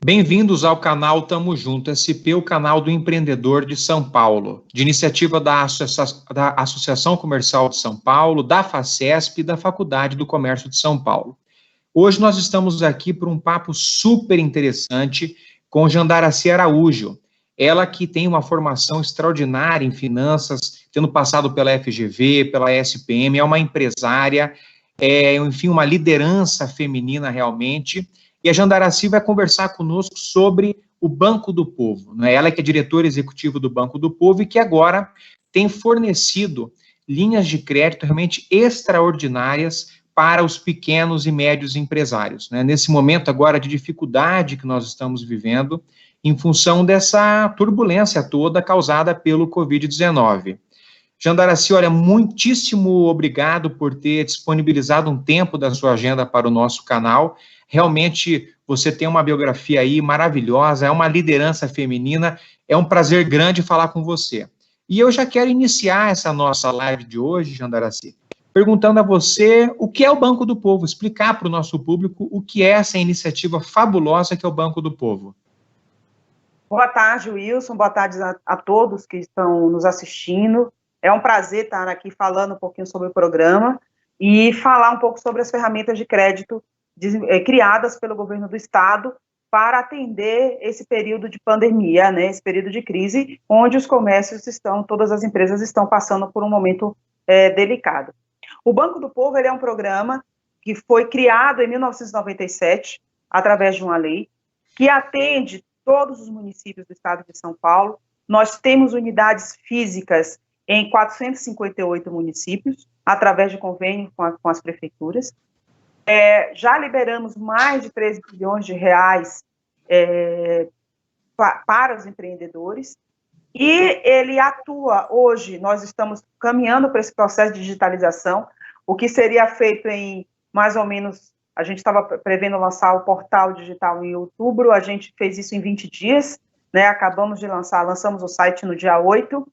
Bem-vindos ao canal Tamo Junto SP, o canal do empreendedor de São Paulo, de iniciativa da Associação Comercial de São Paulo, da Facesp e da Faculdade do Comércio de São Paulo. Hoje nós estamos aqui para um papo super interessante com Jandaracy Araújo, ela que tem uma formação extraordinária em finanças, tendo passado pela FGV, pela SPM, é uma empresária, enfim, uma liderança feminina realmente. E a Jandaracy vai conversar conosco sobre o Banco do Povo, né? Ela que é diretora executiva do Banco do Povo e que agora tem fornecido linhas de crédito realmente extraordinárias para os pequenos e médios empresários, né? Nesse momento agora de dificuldade que nós estamos vivendo, em função dessa turbulência toda causada pelo Covid-19. Jandaracy, olha, muitíssimo obrigado por ter disponibilizado um tempo da sua agenda para o nosso canal. Realmente, você tem uma biografia aí maravilhosa, é uma liderança feminina, é um prazer grande falar com você. E eu já quero iniciar essa nossa live de hoje, Jandaracy, perguntando a você o que é o Banco do Povo, explicar para o nosso público o que é essa iniciativa fabulosa que é o Banco do Povo. Boa tarde, Wilson, boa tarde a todos que estão nos assistindo. É um prazer estar aqui falando um pouquinho sobre o programa e falar um pouco sobre as ferramentas de crédito criadas pelo governo do estado para atender esse período de pandemia, né, esse período de crise, onde os comércios todas as empresas estão passando por um momento delicado. O Banco do Povo ele é um programa que foi criado em 1997, através de uma lei, que atende todos os municípios do estado de São Paulo. Nós temos unidades físicas em 458 municípios, através de convênio com as prefeituras. Já liberamos mais de 13 bilhões de reais para os empreendedores, e ele atua hoje, nós estamos caminhando para esse processo de digitalização, o que seria feito em mais ou menos, a gente estava prevendo lançar o portal digital em outubro, a gente fez isso em 20 dias, né, acabamos de lançamos o site no dia 8,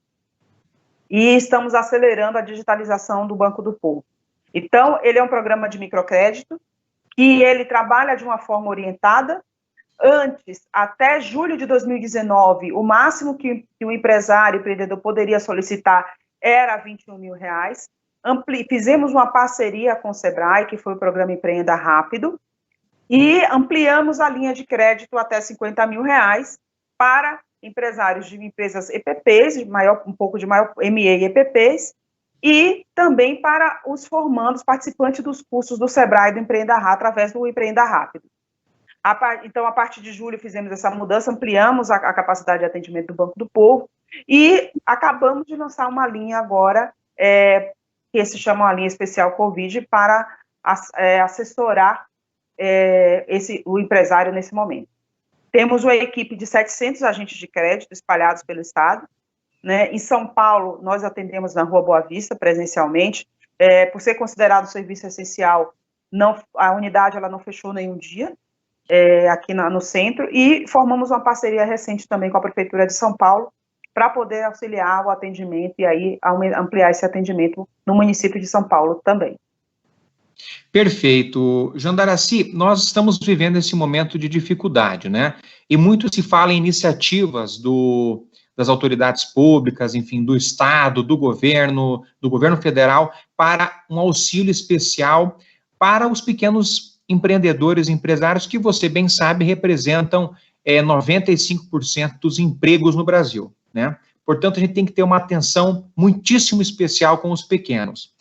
e estamos acelerando a digitalização do Banco do Povo. Então, ele é um programa de microcrédito, que ele trabalha de uma forma orientada. Antes, até julho de 2019, o máximo que o empreendedor poderia solicitar era R$21 mil. Fizemos uma parceria com o Sebrae, que foi o programa Empreenda Rápido, e ampliamos a linha de crédito até R$50 mil para empresários de empresas EPPs, um pouco de maior ME e EPPs, e também para os formandos, participantes dos cursos do Sebrae do Empreenda Rápido, através do Empreenda Rápido. Então, a partir de julho, fizemos essa mudança, ampliamos a capacidade de atendimento do Banco do Povo e acabamos de lançar uma linha agora, que se chama uma linha especial Covid, para assessorar o empresário nesse momento. Temos uma equipe de 700 agentes de crédito espalhados pelo estado, né? Em São Paulo, nós atendemos na Rua Boa Vista, presencialmente. Por ser considerado serviço essencial, a unidade ela não fechou nenhum dia, aqui no centro, e formamos uma parceria recente também com a Prefeitura de São Paulo, para poder auxiliar o atendimento e aí ampliar esse atendimento no município de São Paulo também. Perfeito. Jandaracy, nós estamos vivendo esse momento de dificuldade, né? E muito se fala em iniciativas das autoridades públicas, enfim, do Estado, do governo federal, para um auxílio especial para os pequenos empreendedores, empresários, que você bem sabe representam 95% dos empregos no Brasil, né? Portanto, a gente tem que ter uma atenção muitíssimo especial com os pequenos.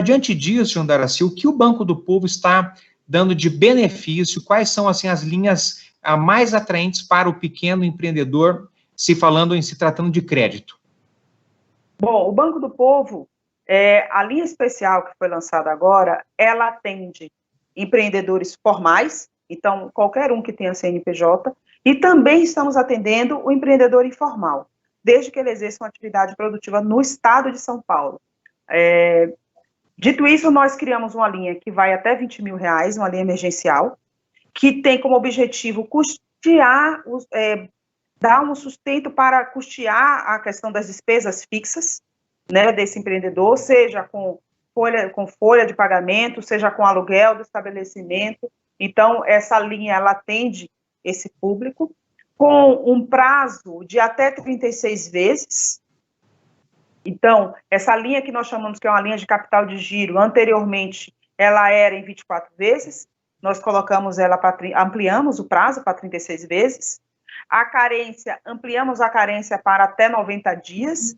Diante disso, Jandaracy, o que o Banco do Povo está dando de benefício? Quais são, assim, as linhas mais atraentes para o pequeno empreendedor, se tratando de crédito? Bom, o Banco do Povo, a linha especial que foi lançada agora, ela atende empreendedores formais, então qualquer um que tenha CNPJ, e também estamos atendendo o empreendedor informal, desde que ele exerça uma atividade produtiva no estado de São Paulo. Dito isso, nós criamos uma linha que vai até R$20 mil, uma linha emergencial, que tem como objetivo custear, dar um sustento para custear a questão das despesas fixas, né, desse empreendedor, seja com folha de pagamento, seja com aluguel do estabelecimento. Então, essa linha, ela atende esse público, com um prazo de até 36 vezes. Então, essa linha que nós chamamos que é uma linha de capital de giro, anteriormente ela era em 24 vezes, nós colocamos ela ampliamos o prazo para 36 vezes. A carência, ampliamos a carência para até 90 dias.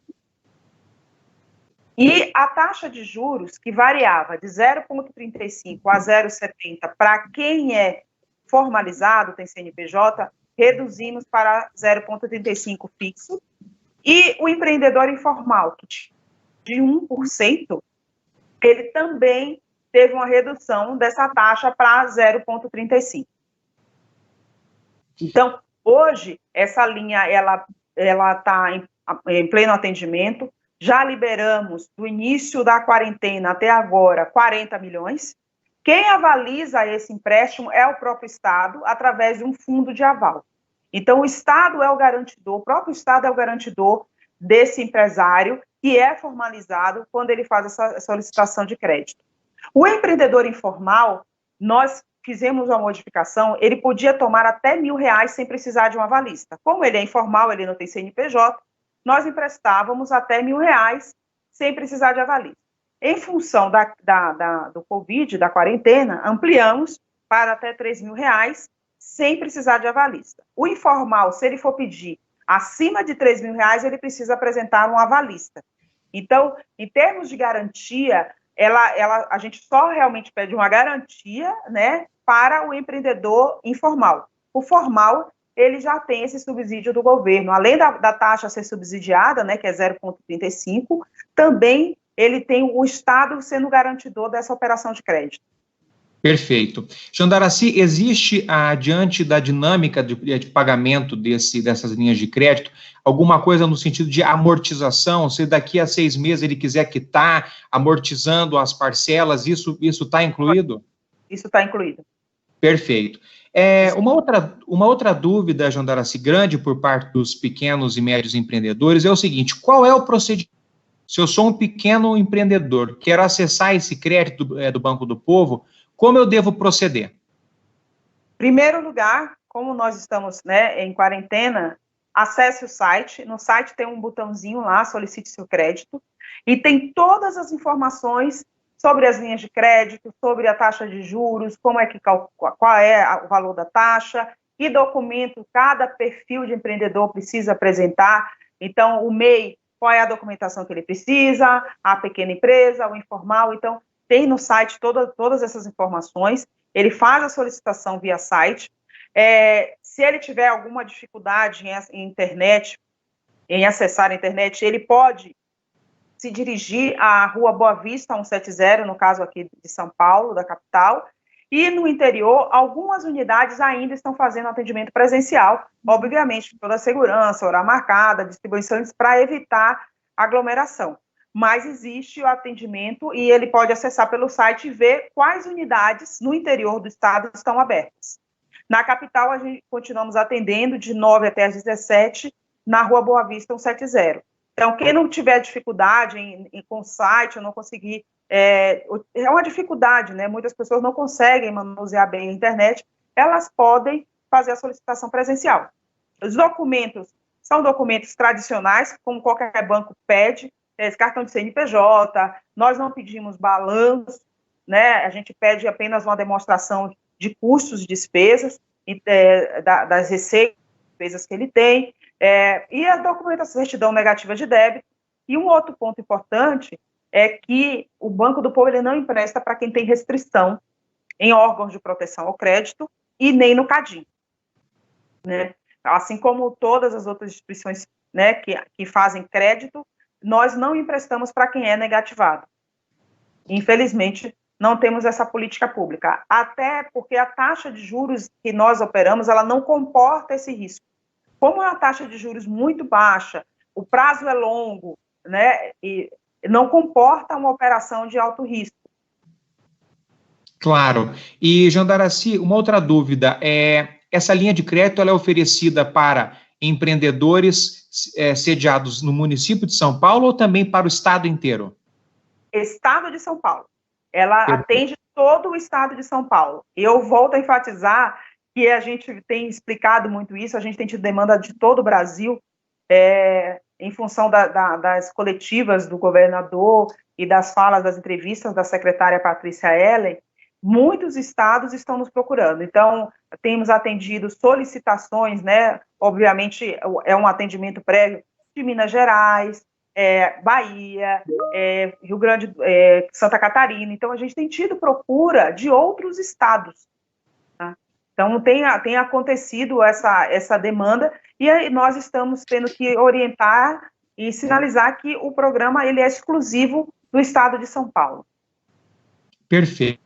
E a taxa de juros, que variava de 0,35 a 0,70 para quem é formalizado, tem CNPJ, reduzimos para 0,35 fixo. E o empreendedor informal, de 1%, ele também teve uma redução dessa taxa para 0,35. Então, hoje, essa linha ela está em pleno atendimento. Já liberamos, do início da quarentena até agora, 40 milhões. Quem avaliza esse empréstimo é o próprio Estado, através de um fundo de aval. Então, o Estado é o garantidor, o próprio Estado é o garantidor desse empresário, que é formalizado quando ele faz essa solicitação de crédito. O empreendedor informal, nós fizemos uma modificação, ele podia tomar até R$1.000 sem precisar de um avalista. Como ele é informal, ele não tem CNPJ, nós emprestávamos até R$1.000 sem precisar de avalista. Em função do Covid, da quarentena, ampliamos para até R$3.000 sem precisar de avalista. O informal, se ele for pedir acima de R$3.000, ele precisa apresentar um avalista. Então, em termos de garantia, a gente só realmente pede uma garantia, né, para o empreendedor informal. O formal, ele já tem esse subsídio do governo. Além da taxa ser subsidiada, né, que é 0,35, também ele tem o Estado sendo garantidor dessa operação de crédito. Perfeito. Jandaracy, existe, diante da dinâmica de pagamento dessas linhas de crédito, alguma coisa no sentido de amortização? Se daqui a 6 meses ele quiser quitar, amortizando as parcelas, isso está incluído? Isso está incluído. Perfeito. Uma outra dúvida, Jandaracy, grande por parte dos pequenos e médios empreendedores é o seguinte: qual é o procedimento? Se eu sou um pequeno empreendedor, quero acessar esse crédito do Banco do Povo, como eu devo proceder? Primeiro lugar, como nós estamos, né, em quarentena, acesse o site. No site tem um botãozinho lá, solicite seu crédito, e tem todas as informações sobre as linhas de crédito, sobre a taxa de juros, qual é o valor da taxa, que documento cada perfil de empreendedor precisa apresentar. Então, o MEI, qual é a documentação que ele precisa, a pequena empresa, o informal. Então, tem no site todas essas informações. Ele faz a solicitação via site. Se ele tiver alguma dificuldade em internet, em acessar a internet, ele pode se dirigir à Rua Boa Vista 170, no caso aqui de São Paulo, da capital, e no interior, algumas unidades ainda estão fazendo atendimento presencial, obviamente, toda a segurança, hora marcada, distribuições para evitar aglomeração. Mas existe o atendimento e ele pode acessar pelo site e ver quais unidades no interior do estado estão abertas. Na capital, a gente continuamos atendendo de 9 até as 17, na Rua Boa Vista 170. Então, quem não tiver dificuldade com o site, ou não conseguir, é uma dificuldade, né? Muitas pessoas não conseguem manusear bem a internet, elas podem fazer a solicitação presencial. Os documentos são documentos tradicionais, como qualquer banco pede, cartão de CNPJ, nós não pedimos balanço, né? A gente pede apenas uma demonstração de custos e despesas, das receitas, despesas que ele tem, e a documentação, certidão negativa de débito. E um outro ponto importante é que o Banco do Povo ele não empresta para quem tem restrição em órgãos de proteção ao crédito e nem no CADIM, né? Assim como todas as outras instituições, né, que fazem crédito, nós não emprestamos para quem é negativado. Infelizmente, não temos essa política pública, até porque a taxa de juros que nós operamos, ela não comporta esse risco. Como é uma taxa de juros muito baixa, o prazo é longo, né, e não comporta uma operação de alto risco. Claro. E, Jandaracy, uma outra dúvida, essa linha de crédito ela é oferecida para empreendedores sediados no município de São Paulo ou também para o estado inteiro? Estado de São Paulo. Ela atende todo o estado de São Paulo. Eu volto a enfatizar que a gente tem explicado muito isso, a gente tem tido demanda de todo o Brasil, em função das coletivas do governador e das falas, das entrevistas da secretária Patrícia Ellen, muitos estados estão nos procurando. Então, temos atendido solicitações, né? Obviamente, é um atendimento prévio de Minas Gerais, Bahia, Rio Grande, Santa Catarina. Então, a gente tem tido procura de outros estados. Tá? Então, tem acontecido essa demanda e aí nós estamos tendo que orientar e sinalizar que o programa ele é exclusivo do estado de São Paulo. Perfeito.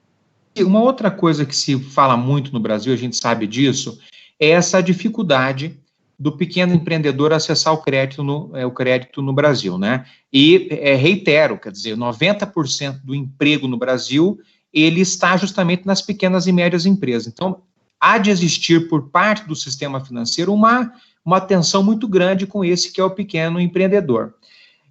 Uma outra coisa que se fala muito no Brasil, a gente sabe disso, é essa dificuldade do pequeno empreendedor acessar o crédito no Brasil, né? E reitero, quer dizer, 90% do emprego no Brasil, ele está justamente nas pequenas e médias empresas. Então, há de existir por parte do sistema financeiro uma atenção muito grande com esse que é o pequeno empreendedor.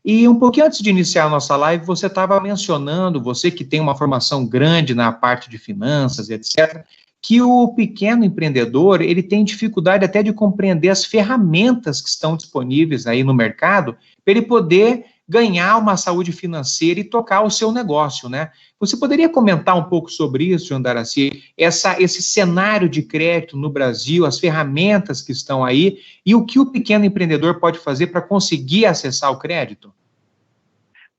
E um pouquinho antes de iniciar a nossa live, você estava mencionando, você que tem uma formação grande na parte de finanças, etc., que o pequeno empreendedor, ele tem dificuldade até de compreender as ferramentas que estão disponíveis aí no mercado, para ele poder ganhar uma saúde financeira e tocar o seu negócio, né? Você poderia comentar um pouco sobre isso, Jandaraci? Esse cenário de crédito no Brasil, as ferramentas que estão aí e o que o pequeno empreendedor pode fazer para conseguir acessar o crédito?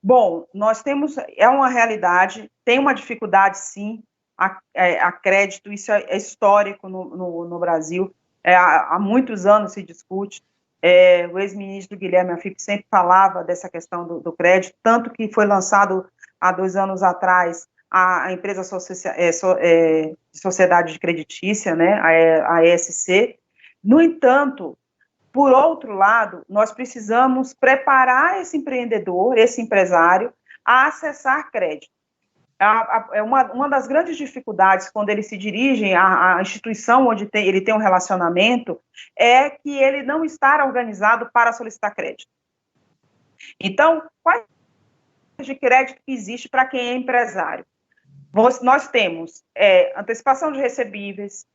Bom, nós temos, uma realidade, tem uma dificuldade, sim, a crédito, isso é histórico no Brasil, há muitos anos se discute, o ex-ministro Guilherme Afip sempre falava dessa questão do crédito, tanto que foi lançado há 2 anos atrás a empresa de sociedade creditícia, né, a ESC. No entanto, por outro lado, nós precisamos preparar esse empreendedor, esse empresário, a acessar crédito. Uma das grandes dificuldades quando eles se dirigem à instituição onde ele tem um relacionamento é que ele não está organizado para solicitar crédito. Então, quais de crédito que existe para quem é empresário? Nós temos antecipação de recebíveis,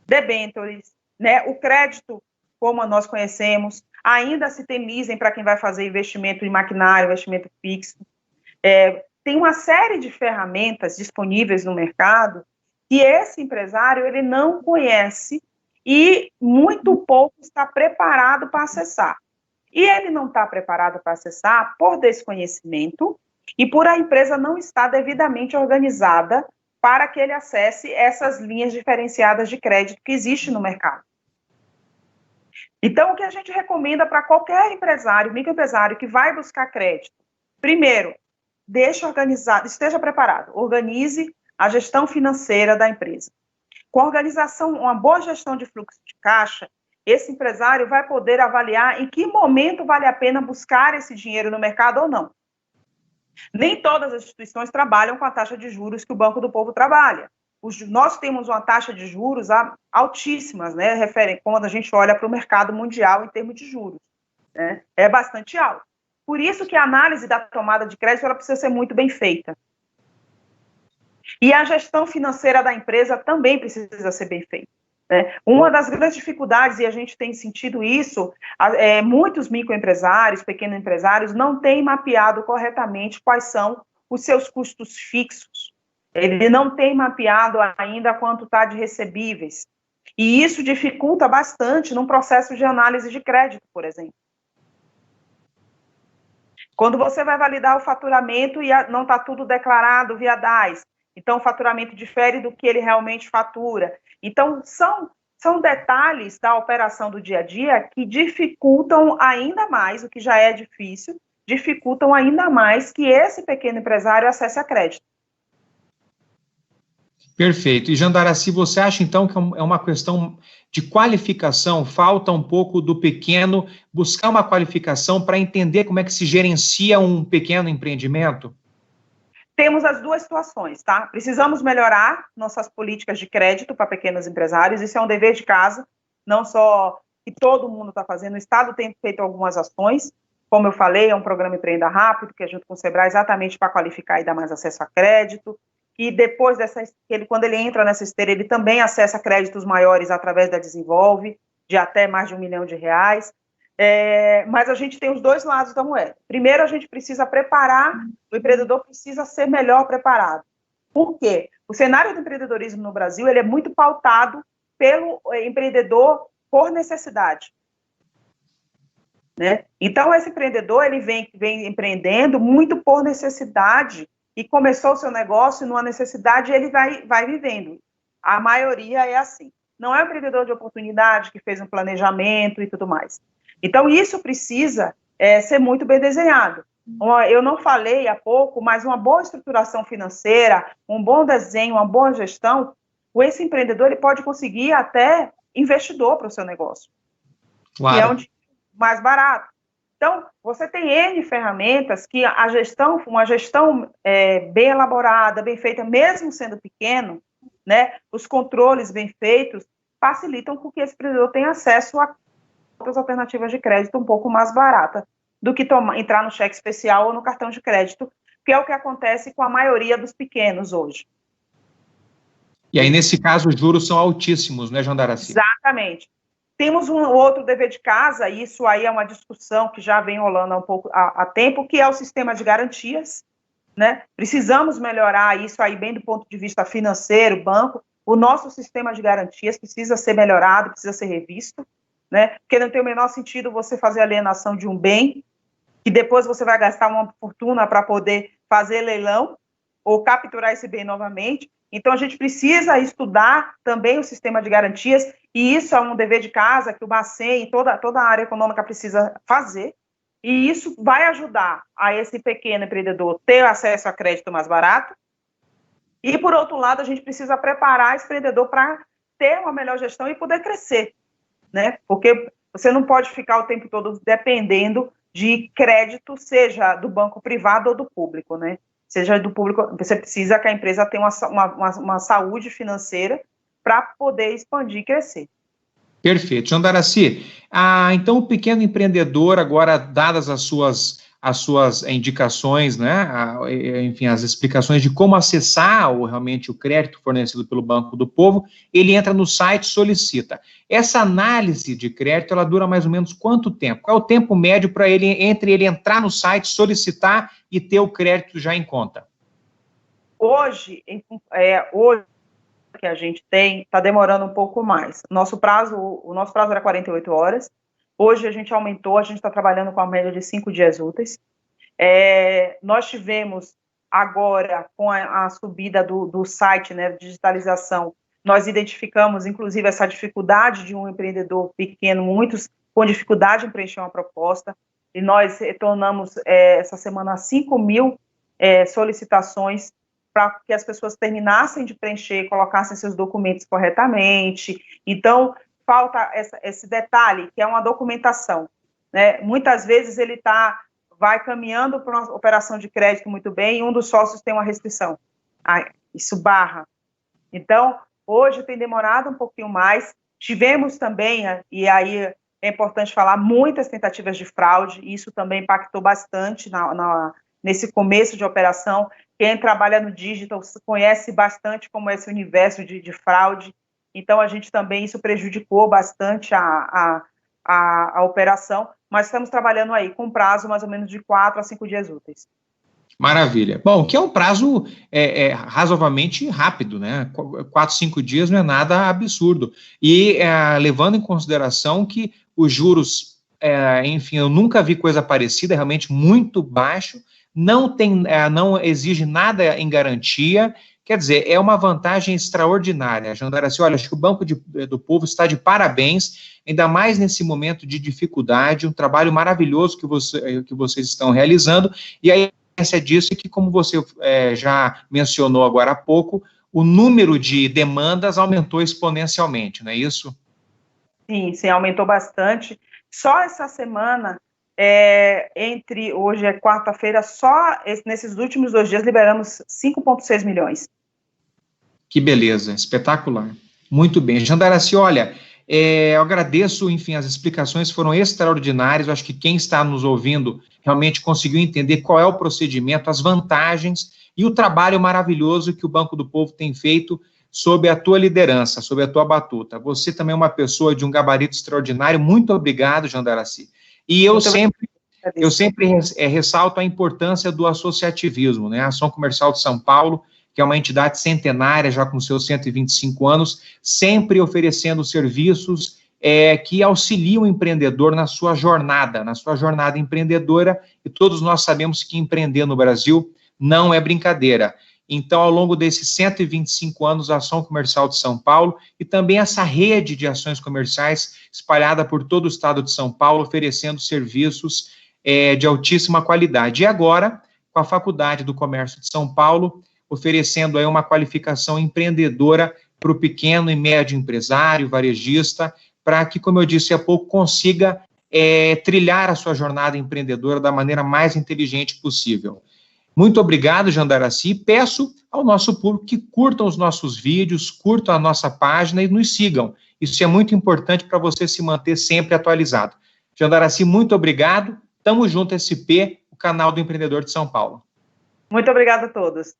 debêntures, né, o crédito como nós conhecemos, ainda se tem leasing para quem vai fazer investimento em maquinário, investimento fixo. Tem uma série de ferramentas disponíveis no mercado que esse empresário ele não conhece e muito pouco está preparado para acessar. E ele não está preparado para acessar por desconhecimento e por a empresa não estar devidamente organizada para que ele acesse essas linhas diferenciadas de crédito que existem no mercado. Então, o que a gente recomenda para qualquer empresário, microempresário que vai buscar crédito, primeiro, deixe organizado, esteja preparado, organize a gestão financeira da empresa. Com a organização, uma boa gestão de fluxo de caixa, esse empresário vai poder avaliar em que momento vale a pena buscar esse dinheiro no mercado ou não. Nem todas as instituições trabalham com a taxa de juros que o Banco do Povo trabalha. Nós temos uma taxa de juros altíssimas, né, quando a gente olha para o mercado mundial em termos de juros, né, é bastante alto. Por isso que a análise da tomada de crédito ela precisa ser muito bem feita. E a gestão financeira da empresa também precisa ser bem feita. Né? Uma das grandes dificuldades, e a gente tem sentido isso, muitos microempresários, pequenos empresários, não têm mapeado corretamente quais são os seus custos fixos. Ele não tem mapeado ainda quanto está de recebíveis. E isso dificulta bastante num processo de análise de crédito, por exemplo. Quando você vai validar o faturamento e não está tudo declarado via DAS, então o faturamento difere do que ele realmente fatura. Então, são detalhes da operação do dia a dia que dificultam ainda mais, o que já é difícil, dificultam ainda mais que esse pequeno empresário acesse a crédito. Perfeito. E, Jandaraci, você acha, então, que é uma questão de qualificação? Falta um pouco do pequeno buscar uma qualificação para entender como é que se gerencia um pequeno empreendimento? Temos as duas situações, tá? Precisamos melhorar nossas políticas de crédito para pequenos empresários, isso é um dever de casa, não só que todo mundo está fazendo, o Estado tem feito algumas ações, como eu falei, é um programa Empreenda Rápido, que é junto com o Sebrae exatamente para qualificar e dar mais acesso a crédito. que depois quando ele entra nessa esteira, ele também acessa créditos maiores através da Desenvolve, de até mais de R$1 milhão. Mas a gente tem os dois lados da moeda. Primeiro, a gente precisa preparar, o empreendedor precisa ser melhor preparado. Por quê? O cenário do empreendedorismo no Brasil, ele é muito pautado pelo empreendedor por necessidade. Né? Então, esse empreendedor, ele vem empreendendo muito por necessidade e começou o seu negócio numa necessidade e ele vai vivendo. A maioria é assim. Não é um empreendedor de oportunidade que fez um planejamento e tudo mais. Então, isso precisa ser muito bem desenhado. Eu não falei há pouco, mas uma boa estruturação financeira, um bom desenho, uma boa gestão, esse empreendedor ele pode conseguir até investidor para o seu negócio. Claro. Que é onde mais barato. Então, você tem N ferramentas que uma gestão bem elaborada, bem feita, mesmo sendo pequeno, né, os controles bem feitos, facilitam com que esse empreendedor tenha acesso a outras alternativas de crédito um pouco mais barata do que entrar no cheque especial ou no cartão de crédito, que é o que acontece com a maioria dos pequenos hoje. E aí, nesse caso, os juros são altíssimos, né, Jandaracy? Exatamente. Temos um outro dever de casa, e isso aí é uma discussão que já vem rolando há tempo, que é o sistema de garantias, né? Precisamos melhorar isso aí bem do ponto de vista financeiro, banco. O nosso sistema de garantias precisa ser melhorado, precisa ser revisto, né? Porque não tem o menor sentido você fazer alienação de um bem, que depois você vai gastar uma fortuna para poder fazer leilão ou capturar esse bem novamente. Então, a gente precisa estudar também o sistema de garantias, e isso é um dever de casa que o Bacen e toda a área econômica precisa fazer, e isso vai ajudar a esse pequeno empreendedor ter acesso a crédito mais barato, e, por outro lado, a gente precisa preparar esse empreendedor para ter uma melhor gestão e poder crescer, né? Porque você não pode ficar o tempo todo dependendo de crédito, seja do banco privado ou do público, né? Seja do público, você precisa que a empresa tenha uma saúde financeira para poder expandir e crescer. Perfeito. Jandaracy, então o pequeno empreendedor, agora dadas as suas indicações, né, enfim, as explicações de como acessar realmente o crédito fornecido pelo Banco do Povo, ele entra no site, solicita. Essa análise de crédito, ela dura mais ou menos quanto tempo? Qual é o tempo médio para entre ele entrar no site, solicitar e ter o crédito já em conta? Hoje que a gente tem, está demorando um pouco mais. O nosso prazo era 48 horas, hoje a gente aumentou, a gente está trabalhando com a média de 5 dias úteis. Nós tivemos agora, com a subida do site, né, digitalização, nós identificamos, inclusive, essa dificuldade de um empreendedor pequeno, muitos com dificuldade em preencher uma proposta, e nós retornamos essa semana 5.000 solicitações para que as pessoas terminassem de preencher, colocassem seus documentos corretamente. Então, falta esse detalhe, que é uma documentação, né? Muitas vezes ele vai caminhando para uma operação de crédito muito bem, e um dos sócios tem uma restrição. Isso barra. Então, hoje tem demorado um pouquinho mais. Tivemos também, e aí é importante falar, muitas tentativas de fraude, e isso também impactou bastante nesse começo de operação. Quem trabalha no digital conhece bastante como é esse universo de fraude, então a gente também, isso prejudicou bastante a operação, mas estamos trabalhando aí com prazo mais ou menos de 4 a 5 dias úteis. Maravilha. Bom, que é um prazo razoavelmente rápido, né? 4, 5 dias não é nada absurdo. E levando em consideração que os juros, enfim, eu nunca vi coisa parecida, é realmente muito baixo, não exige nada em garantia, quer dizer, é uma vantagem extraordinária. Jandaracy, olha, acho que o Banco do Povo está de parabéns, ainda mais nesse momento de dificuldade, um trabalho maravilhoso que vocês estão realizando, e aí disso é que, como você já mencionou agora há pouco, o número de demandas aumentou exponencialmente, não é isso? Sim, aumentou bastante. Só essa semana, hoje é quarta-feira, só nesses últimos 2 dias liberamos 5,6 milhões. Que beleza, espetacular. Muito bem. Jandaracy, olha, Eu agradeço, enfim, as explicações foram extraordinárias. Eu acho que quem está nos ouvindo realmente conseguiu entender qual é o procedimento, as vantagens e o trabalho maravilhoso que o Banco do Povo tem feito sob a tua liderança, sob a tua batuta. Você também é uma pessoa de um gabarito extraordinário. Muito obrigado, Jandaracy. E eu sempre ressalto a importância do associativismo, né? A Ação Comercial de São Paulo, que é uma entidade centenária, já com seus 125 anos, sempre oferecendo serviços que auxiliam o empreendedor na sua jornada empreendedora, e todos nós sabemos que empreender no Brasil não é brincadeira. Então, ao longo desses 125 anos, a Ação Comercial de São Paulo e também essa rede de ações comerciais espalhada por todo o estado de São Paulo, oferecendo serviços de altíssima qualidade. E agora, com a Faculdade do Comércio de São Paulo, oferecendo aí uma qualificação empreendedora para o pequeno e médio empresário, varejista, para que, como eu disse há pouco, consiga trilhar a sua jornada empreendedora da maneira mais inteligente possível. Muito obrigado, Jandaracy, e peço ao nosso público que curtam os nossos vídeos, curtam a nossa página e nos sigam. Isso é muito importante para você se manter sempre atualizado. Jandaracy, muito obrigado. Tamo junto, SP, o canal do Empreendedor de São Paulo. Muito obrigada a todos.